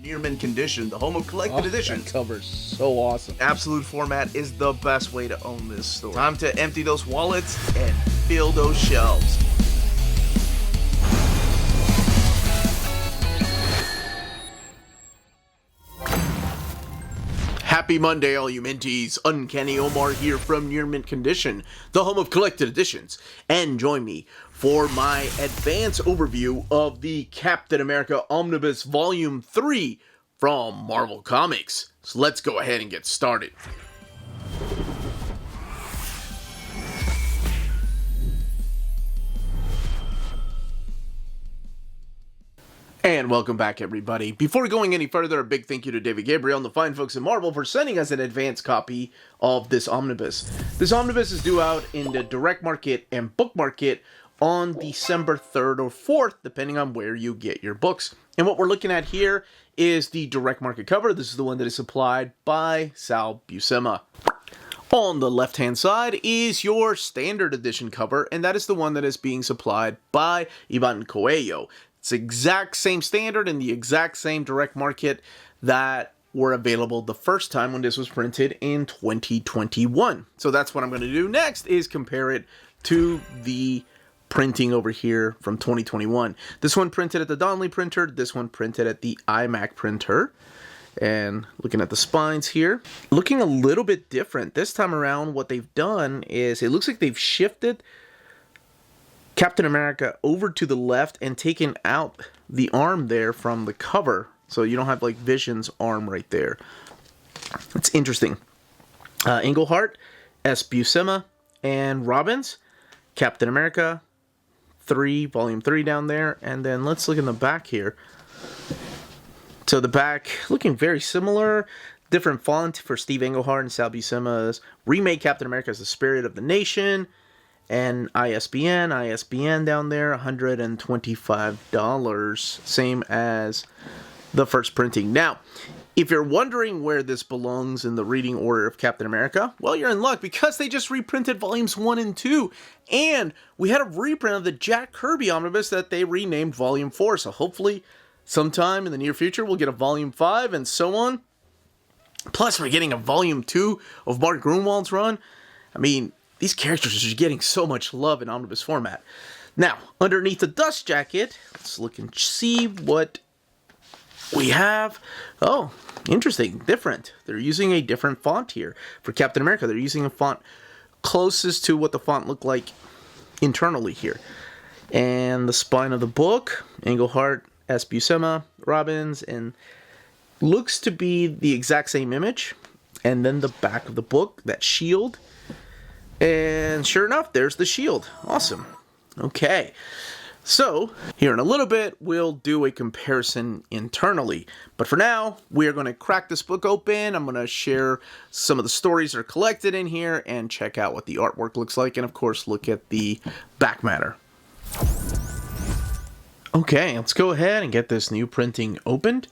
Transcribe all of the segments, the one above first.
Near mint condition, the home of collected editions. That cover's so awesome. Absolute format is the best way to own this store. Time to empty those wallets and fill those shelves. Happy Monday, all you minties. Uncanny Omar here from Near Mint Condition, the home of collected editions. And join me for my advanced overview of the Captain America Omnibus Volume 3 from Marvel Comics. So let's go ahead and get started. And welcome back, everybody. Before going any further, a big thank you to David Gabriel and the fine folks at Marvel for sending us an advanced copy of this omnibus. This omnibus is due out in the direct market and book market on December 3rd or 4th, depending on where you get your books. And what we're looking at here is the direct market cover. This is the one that is supplied by Sal Buscema. On the left-hand side is your standard edition cover, and that is the one that is being supplied by Ivan Coelho. It's the exact same standard and the exact same direct market that were available the first time when this was printed in 2021. So that's what I'm going to do next, is compare it to the printing over here from 2021. This one printed at the Donnelly printer, this one printed at the iMac printer. And looking at the spines here, looking a little bit different. This time around, what they've done is it looks like they've shifted Captain America over to the left and taken out the arm there from the cover. So you don't have like Vision's arm right there. It's interesting. Englehart, S. Buscema, and Robbins, Captain America 3, Volume 3 down there. And then let's look in the back here. So the back looking very similar. Different font for Steve Englehart and Sal Buscema's remake Captain America as the Spirit of the Nation. And ISBN down there, $125, same as the first printing. Now, if you're wondering where this belongs in the reading order of Captain America, well, you're in luck because they just reprinted Volumes 1 and 2. And we had a reprint of the Jack Kirby Omnibus that they renamed Volume 4. So hopefully sometime in the near future we'll get a Volume 5 and so on. Plus, we're getting a Volume 2 of Mark Gruenwald's run. I mean, these characters are just getting so much love in omnibus format. Now, underneath the dust jacket, let's look and see what we have. Oh, interesting, different. They're using a different font here. For Captain America, they're using a font closest to what the font looked like internally here. And the spine of the book, Englehart, S. Buscema, Robbins, and looks to be the exact same image. And then the back of the book, that shield. And sure enough, there's the shield. Awesome. Okay. So, here in a little bit, we'll do a comparison internally. But for now, we're going to crack this book open. I'm going to share some of the stories that are collected in here and check out what the artwork looks like. And of course, look at the back matter. Okay, let's go ahead and get this new printing opened.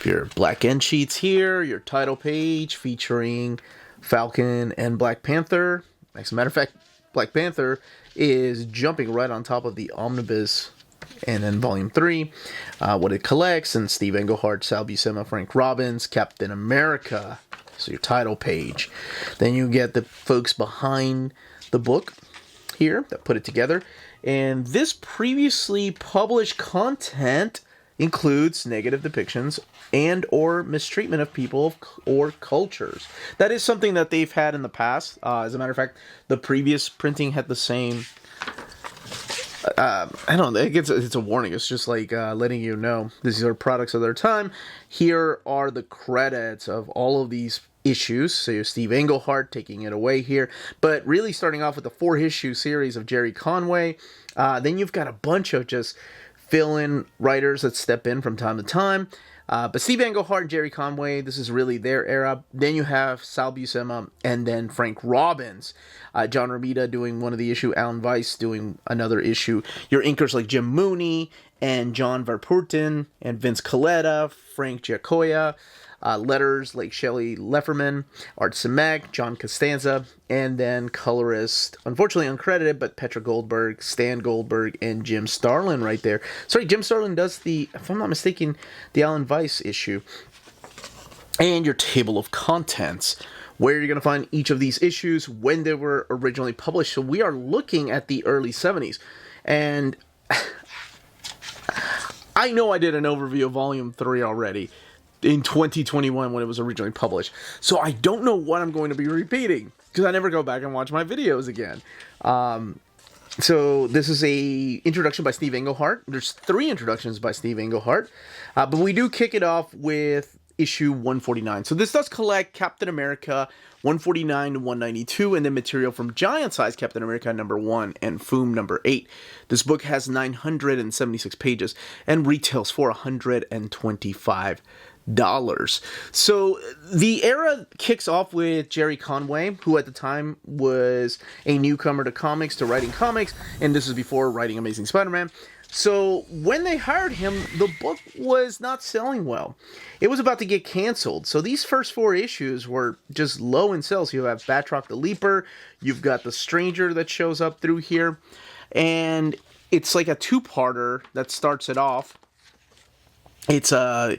Your black end sheets here, your title page featuring Falcon and Black Panther. As a matter of fact, Black Panther is jumping right on top of the omnibus. And then Volume 3, what it collects, and Steve Englehart, Sal Buscema, Frank Robbins, Captain America. So your title page. Then you get the folks behind the book here that put it together. And this previously published content includes negative depictions and or mistreatment of people or cultures. That is something that they've had in the past. As a matter of fact, the previous printing had the same. I don't know. It's a warning. It's just like letting you know these are products of their time. Here are the credits of all of these issues. So you have Steve Englehart taking it away here. But really starting off with the 4-issue series of Jerry Conway. Then you've got a bunch of just fill-in writers that step in from time to time. But Steve Englehart and Jerry Conway, this is really their era. Then you have Sal Buscema and then Frank Robbins. John Romita doing one of the issue, Alan Weiss doing another issue. Your inkers like Jim Mooney and John Verpoorten, and Vince Coletta, Frank Giacoia, letters like Shelley Lefferman, Art Simek, John Costanza, and then colorist, unfortunately uncredited, but Petra Goldberg, Stan Goldberg, and Jim Starlin right there. Sorry, Jim Starlin does the, if I'm not mistaken, the Alan Weiss issue. And your table of contents, where you're going to find each of these issues, when they were originally published. So we are looking at the early 70s. And I know I did an overview of Volume 3 already in 2021 when it was originally published. So I don't know what I'm going to be repeating, because I never go back and watch my videos again. So this is a introduction by Steve Englehart. There's 3 introductions by Steve Englehart. But we do kick it off with issue 149. So this does collect Captain America 149 to 192, and then material from Giant Size Captain America number 1 and Foom number 8. This book has 976 pages and retails for $125. So the era kicks off with Jerry Conway, who at the time was a newcomer to comics, to writing comics, and this is before writing Amazing Spider-Man. So when they hired him, the book was not selling well. It was about to get canceled. So these first 4 issues were just low in sales. You have Batroc the Leaper, you've got the Stranger that shows up through here, and it's like a 2-parter that starts it off. It's where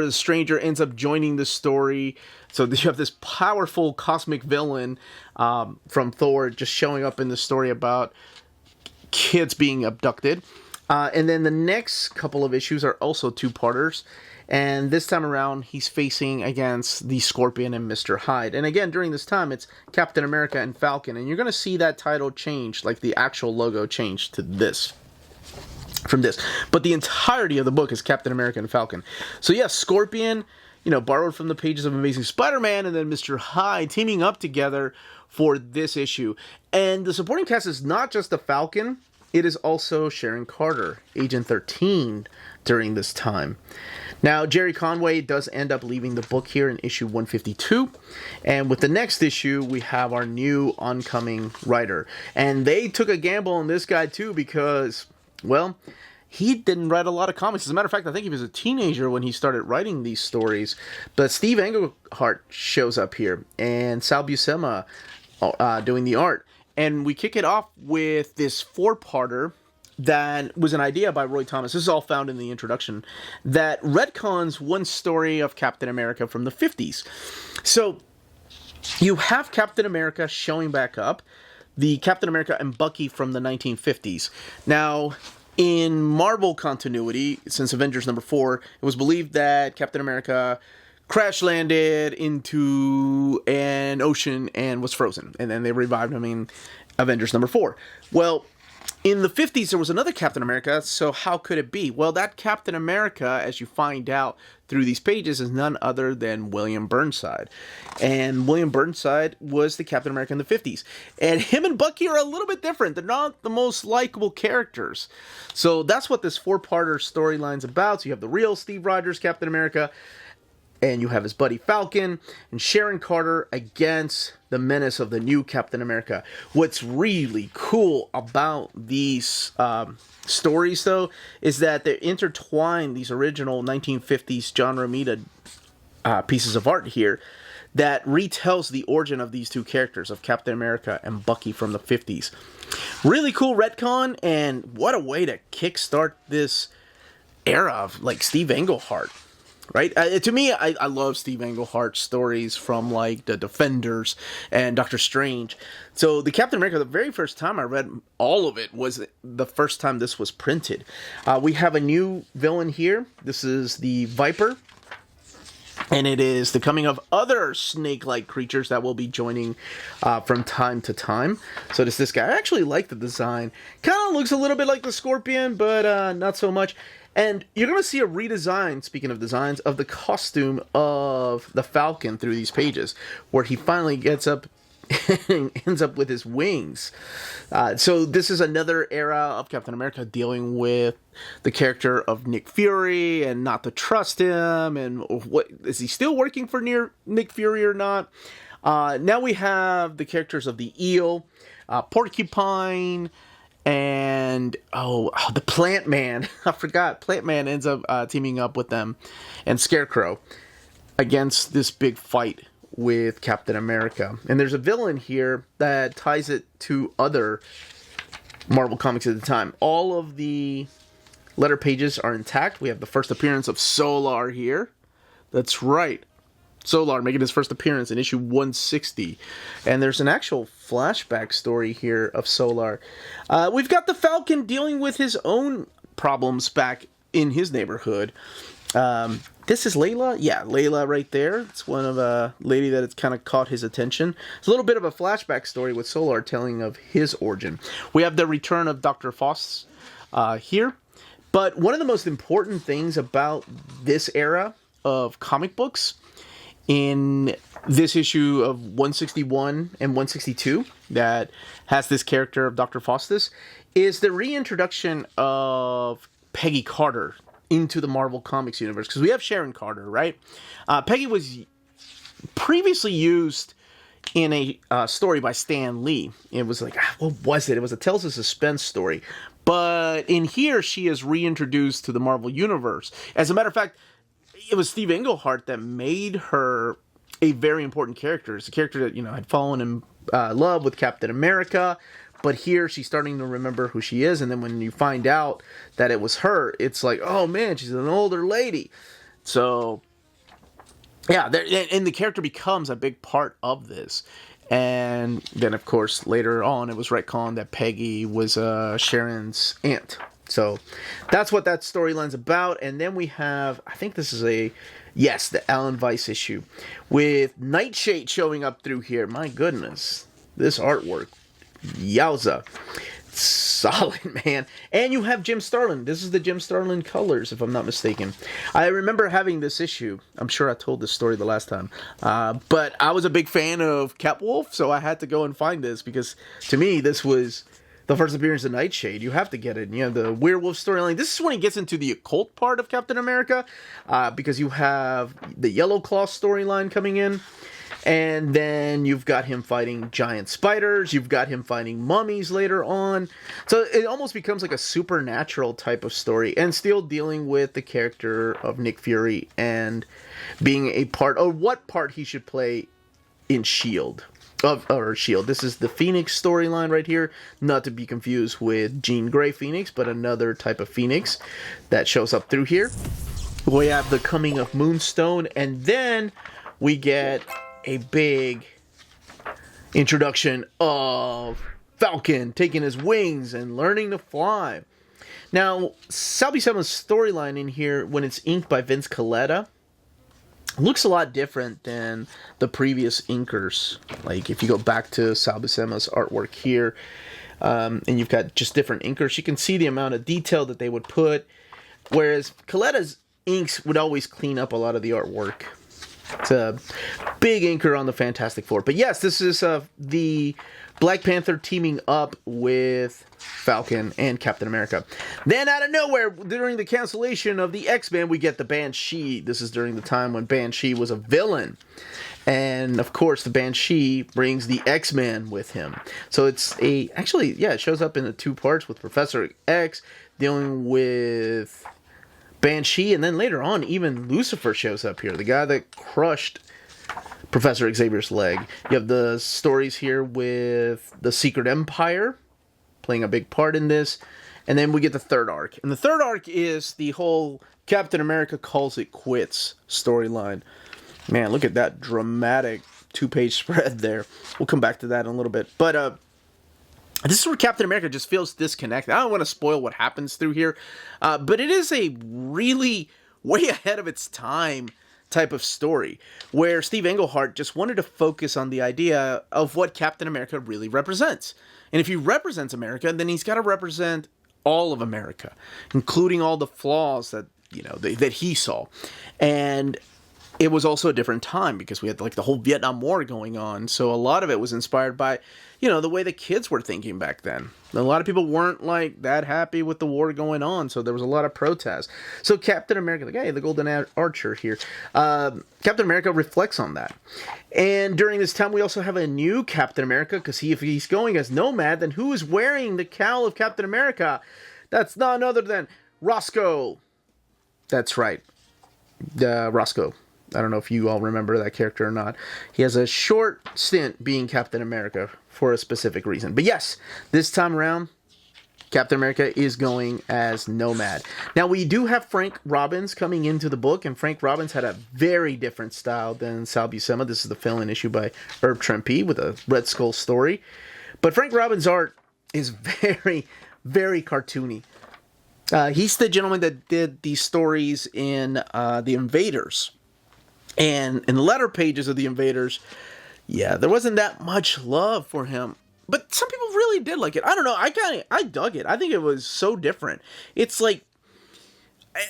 the Stranger ends up joining the story. So you have this powerful cosmic villain from Thor just showing up in the story about kids being abducted. And then the next couple of issues are also 2-parters. And this time around, he's facing against the Scorpion and Mr. Hyde. And again, during this time, it's Captain America and Falcon. And you're going to see that title change, like the actual logo change to this. From this. But the entirety of the book is Captain America and Falcon. So yes, Scorpion, borrowed from the pages of Amazing Spider-Man, and then Mr. Hyde teaming up together for this issue. And the supporting cast is not just the Falcon, it is also Sharon Carter, Agent 13, during this time. Now, Jerry Conway does end up leaving the book here in issue 152. And with the next issue, we have our new oncoming writer. And they took a gamble on this guy, too, because, well, he didn't write a lot of comics. As a matter of fact, I think he was a teenager when he started writing these stories. But Steve Englehart shows up here, and Sal Buscema doing the art. And we kick it off with this 4-parter that was an idea by Roy Thomas. This is all found in the introduction. That retcons one story of Captain America from the 50s. So you have Captain America showing back up. The Captain America and Bucky from the 1950s. Now, in Marvel continuity, since Avengers number 4, it was believed that Captain America crash landed into an ocean and was frozen. And then they revived him in Avengers number 4. Well, in the 50s, there was another Captain America, so how could it be? Well, that Captain America, as you find out through these pages, is none other than William Burnside. And William Burnside was the Captain America in the 50s. And him and Bucky are a little bit different. They're not the most likable characters. So that's what this 4-parter storyline's about. So you have the real Steve Rogers Captain America, and you have his buddy Falcon and Sharon Carter against the menace of the new Captain America. What's really cool about these stories, though, is that they intertwine these original 1950s John Romita pieces of art here that retells the origin of these two characters, of Captain America and Bucky from the 50s. Really cool retcon, and what a way to kickstart this era of, like, Steve Englehart. Right? To me, I love Steve Englehart's stories from, like, The Defenders and Doctor Strange. So the Captain America, the very first time I read all of it was the first time this was printed. We have a new villain here. This is the Viper. And it is the coming of other snake-like creatures that will be joining from time to time. So does this guy. I actually like the design. Kind of looks a little bit like the Scorpion, but not so much. And you're going to see a redesign, speaking of designs, of the costume of the Falcon through these pages, where he finally gets up and ends up with his wings. So this is another era of Captain America dealing with the character of Nick Fury and not to trust him, and what is he still working for Nick Fury or not? Now we have the characters of the Eel, Porcupine, and the Plant Man. I forgot. Plant Man ends up teaming up with them and Scarecrow against this big fight with Captain America. And there's a villain here that ties it to other Marvel comics at the time. All of the letter pages are intact. We have the first appearance of Solar here. That's right. Solar making his first appearance in issue 160. And there's an actual flashback story here of Solar. We've got the Falcon dealing with his own problems back in his neighborhood. This is Layla? Yeah, Layla right there. It's one of a lady that has kind of caught his attention. It's a little bit of a flashback story with Solar telling of his origin. We have the return of Dr. Faust here. But one of the most important things about this era of comic books in this issue of 161 and 162 that has this character of Dr. Faustus is the reintroduction of Peggy Carter into the Marvel Comics universe. Because we have Sharon Carter, right? Peggy was previously used in a story by Stan Lee. It was like, what was it? It was a Tales of Suspense story. But in here, she is reintroduced to the Marvel universe. As a matter of fact, it was Steve Englehart that made her a very important character. It's a character that, had fallen in love with Captain America. But here, she's starting to remember who she is. And then when you find out that it was her, it's like, oh man, she's an older lady. So, yeah, and the character becomes a big part of this. And then, of course, later on, it was retconned that Peggy was Sharon's aunt. So, that's what that storyline's about. And then we have, I think this is the Alan Weiss issue. With Nightshade showing up through here. My goodness, this artwork. Yowza. Solid, man. And you have Jim Starlin. This is the Jim Starlin colors, if I'm not mistaken. I remember having this issue. I'm sure I told this story the last time. But I was a big fan of Catwolf, so I had to go and find this because, to me, this was the first appearance of Nightshade. You have to get it. The werewolf storyline. This is when he gets into the occult part of Captain America, because you have the Yellow Claw storyline coming in. And then you've got him fighting giant spiders. You've got him fighting mummies later on. So it almost becomes like a supernatural type of story. And still dealing with the character of Nick Fury and being a part, or what part he should play in S.H.I.E.L.D. S.H.I.E.L.D. This is the Phoenix storyline right here. Not to be confused with Jean Grey Phoenix, but another type of Phoenix that shows up through here. We have the coming of Moonstone. And then we get a big introduction of Falcon taking his wings and learning to fly. Now, Sal Buscema's storyline in here, when it's inked by Vince Colletta, looks a lot different than the previous inkers. Like, if you go back to Sal Buscema's artwork here, and you've got just different inkers, you can see the amount of detail that they would put, whereas Coletta's inks would always clean up a lot of the artwork. It's a big inker on the Fantastic Four. But yes, this is the Black Panther teaming up with Falcon and Captain America. Then out of nowhere, during the cancellation of the X-Men, we get the Banshee. This is during the time when Banshee was a villain. And of course, the Banshee brings the X-Men with him. So it shows up in the two parts with Professor X dealing with Banshee, and then later on, even Lucifer shows up here, the guy that crushed Professor Xavier's leg. You have the stories here with the Secret Empire playing a big part in this, and then we get the third arc. And the third arc is the whole Captain America calls it quits storyline. Man, look at that dramatic 2-page spread there. We'll come back to that in a little bit. But this is where Captain America just feels disconnected. I don't want to spoil what happens through here, but it is a really way ahead of its time type of story, where Steve Englehart just wanted to focus on the idea of what Captain America really represents. And if he represents America, then he's got to represent all of America, including all the flaws that that he saw. And it was also a different time because we had like the whole Vietnam War going on. So a lot of it was inspired by, the way the kids were thinking back then. A lot of people weren't like that happy with the war going on. So there was a lot of protests. So Captain America, like, hey, the Golden Archer here. Captain America reflects on that. And during this time, we also have a new Captain America because if he's going as Nomad, then who is wearing the cowl of Captain America? That's none other than Roscoe. That's right. Roscoe. I don't know if you all remember that character or not. He has a short stint being Captain America for a specific reason. But yes, this time around, Captain America is going as Nomad. Now, we do have Frank Robbins coming into the book, and Frank Robbins had a very different style than Sal Buscema. This is the fill-in issue by Herb Trimpe with a Red Skull story. But Frank Robbins' art is very, very cartoony. He's the gentleman that did these stories in The Invaders. And in the latter pages of The Invaders, there wasn't that much love for him. But some people really did like it. I don't know. I dug it. I think it was so different. It's like,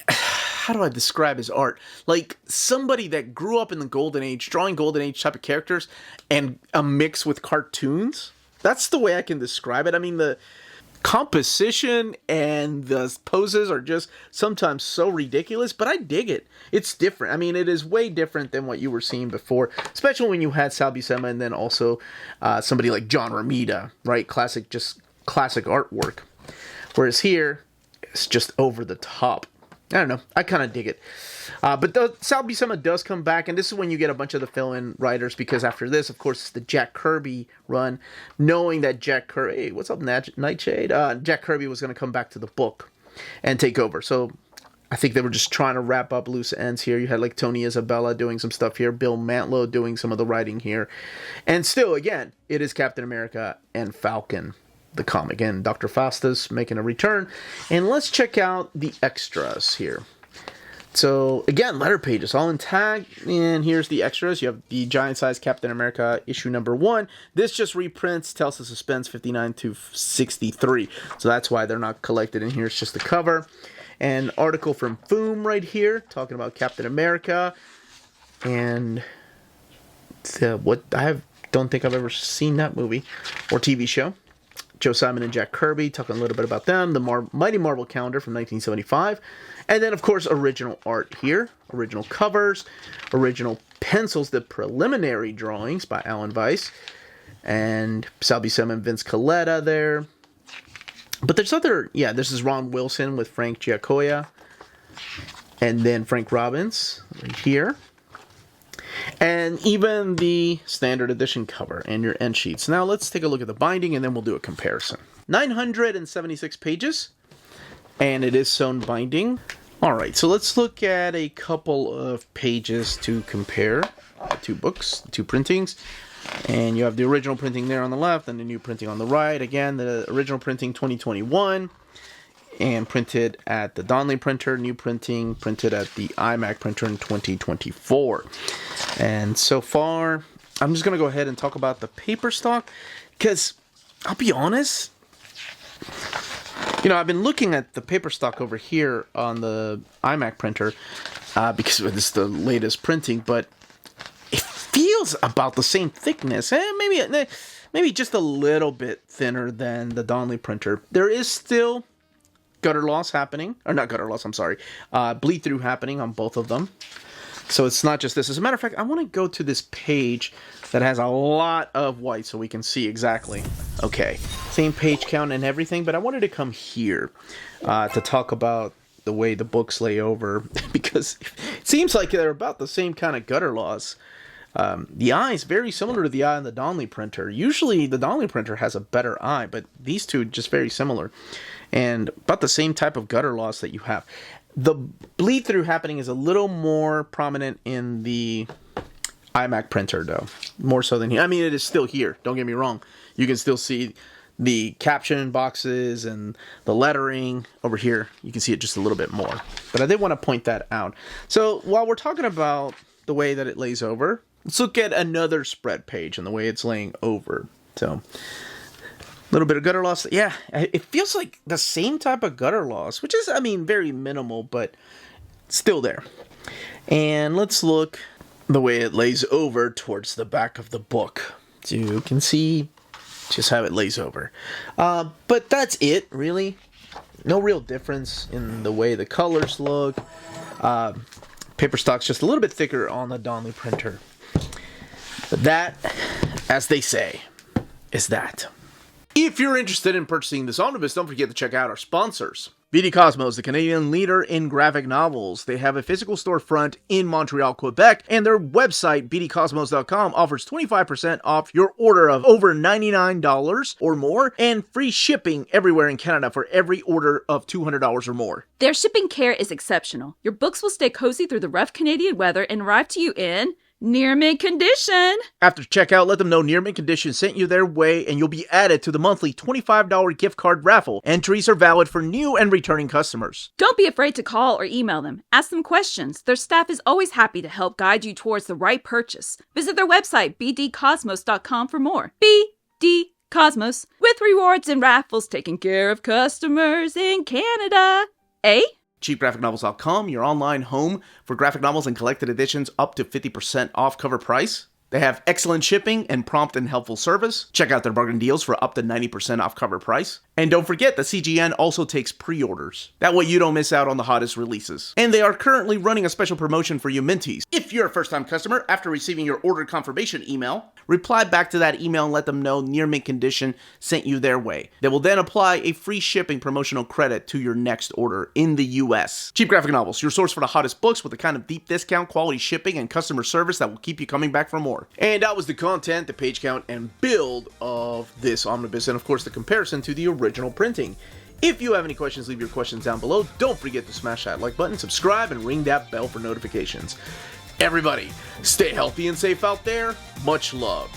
how do I describe his art? Like somebody that grew up in the Golden Age, drawing Golden Age type of characters, and a mix with cartoons. That's the way I can describe it. I mean, the composition and the poses are just sometimes so ridiculous, but I dig it. It's different. I mean, it is way different than what you were seeing before, especially when you had Sal Buscema and then also somebody like John Romita, right? Classic artwork. Whereas here, it's just over the top. I don't know. I kind of dig it. But Sal Buscema does come back, and this is when you get a bunch of the fill-in writers, because after this, of course, it's the Jack Kirby run, knowing that Jack Kirby... Hey, what's up, Nightshade? Jack Kirby was going to come back to the book and take over. So I think they were just trying to wrap up loose ends here. You had like Tony Isabella doing some stuff here, Bill Mantlo doing some of the writing here. And still, again, it is Captain America and Falcon, the comic, and Dr. Faustus making a return. And let's check out the extras here. So again, letter pages all intact, and here's the extras. You have the giant size Captain America issue number 1. This just reprints Tales of Suspense 59 to 63, so that's why they're not collected in here. It's just the cover. An article from Foom right here talking about Captain America, and don't think I've ever seen that movie or TV show. Joe Simon and Jack Kirby, talking a little bit about them. The Mighty Marvel calendar from 1975. And then, of course, original art here. Original covers. Original pencils. The preliminary drawings by Alan Weiss. And Sal Buscema and Vince Colletta there. But there's other... Yeah, this is Ron Wilson with Frank Giacoia. And then Frank Robbins right here. And even the standard edition cover and your end sheets. Now let's take a look at the binding and then we'll do a comparison. 976 pages. And it is sewn binding. Alright, so let's look at a couple of pages to compare. Two books, two printings. And you have the original printing there on the left and the new printing on the right. Again, the original printing 2021. And printed at the Donnelly printer. New printing printed at the iMac printer in 2024. And so far, I'm just going to go ahead and talk about the paper stock. Because, I'll be honest, I've been looking at the paper stock over here on the iMac printer. Because this is the latest printing. But it feels about the same thickness. Maybe just a little bit thinner than the Donnelly printer. There is still... gutter loss happening, or not gutter loss, I'm sorry, bleed through happening on both of them. So it's not just this. As a matter of fact, I want to go to this page that has a lot of white so we can see exactly. Okay, same page count and everything, but I wanted to come here to talk about the way the books lay over because it seems like they're about the same kind of gutter loss. The eye is very similar to the eye on the Donnelly printer. Usually the Donnelly printer has a better eye, but these two just very similar. And about the same type of gutter loss that you have. The bleed through happening is a little more prominent in the iMac printer though. More so than here. I mean, it is still here. Don't get me wrong. You can still see the caption boxes and the lettering over here. You can see it just a little bit more. But I did want to point that out. So while we're talking about the way that it lays over, let's look at another spread page and the way it's laying over. So... little bit of gutter loss. Yeah, it feels like the same type of gutter loss, which is, very minimal, but still there. And let's look the way it lays over towards the back of the book. So you can see just how it lays over. But that's it, really. No real difference in the way the colors look. Paper stock's just a little bit thicker on the Donley printer. But that, as they say, is that. If you're interested in purchasing this omnibus, don't forget to check out our sponsors. BD Cosmos, the Canadian leader in graphic novels. They have a physical storefront in Montreal, Quebec, and their website, bdcosmos.com, offers 25% off your order of over $99 or more, and free shipping everywhere in Canada for every order of $200 or more. Their shipping care is exceptional. Your books will stay cozy through the rough Canadian weather and arrive to you in near mint condition. After checkout, let them know Near Mint Condition sent you their way, and you'll be added to the monthly $25 gift card raffle. Entries are valid for new and returning customers. Don't be afraid to call or email them. Ask them questions. Their staff is always happy to help guide you towards the right purchase. Visit their website, bdcosmos.com, for more. BD Cosmos, with rewards and raffles taking care of customers in Canada. Eh? CheapGraphicNovels.com, your online home for graphic novels and collected editions up to 50% off cover price. They have excellent shipping and prompt and helpful service. Check out their bargain deals for up to 90% off cover price. And don't forget that CGN also takes pre-orders. That way you don't miss out on the hottest releases. And they are currently running a special promotion for you Minties. If you're a first-time customer, after receiving your order confirmation email, reply back to that email and let them know Near Mint Condition sent you their way. They will then apply a free shipping promotional credit to your next order in the US. Cheap Graphic Novels, your source for the hottest books with the kind of deep discount, quality shipping, and customer service that will keep you coming back for more. And that was the content, the page count, and build of this omnibus, and of course the comparison to the original printing. If you have any questions, leave your questions down below. Don't forget to smash that like button, subscribe, and ring that bell for notifications. Everybody, stay healthy and safe out there. Much love.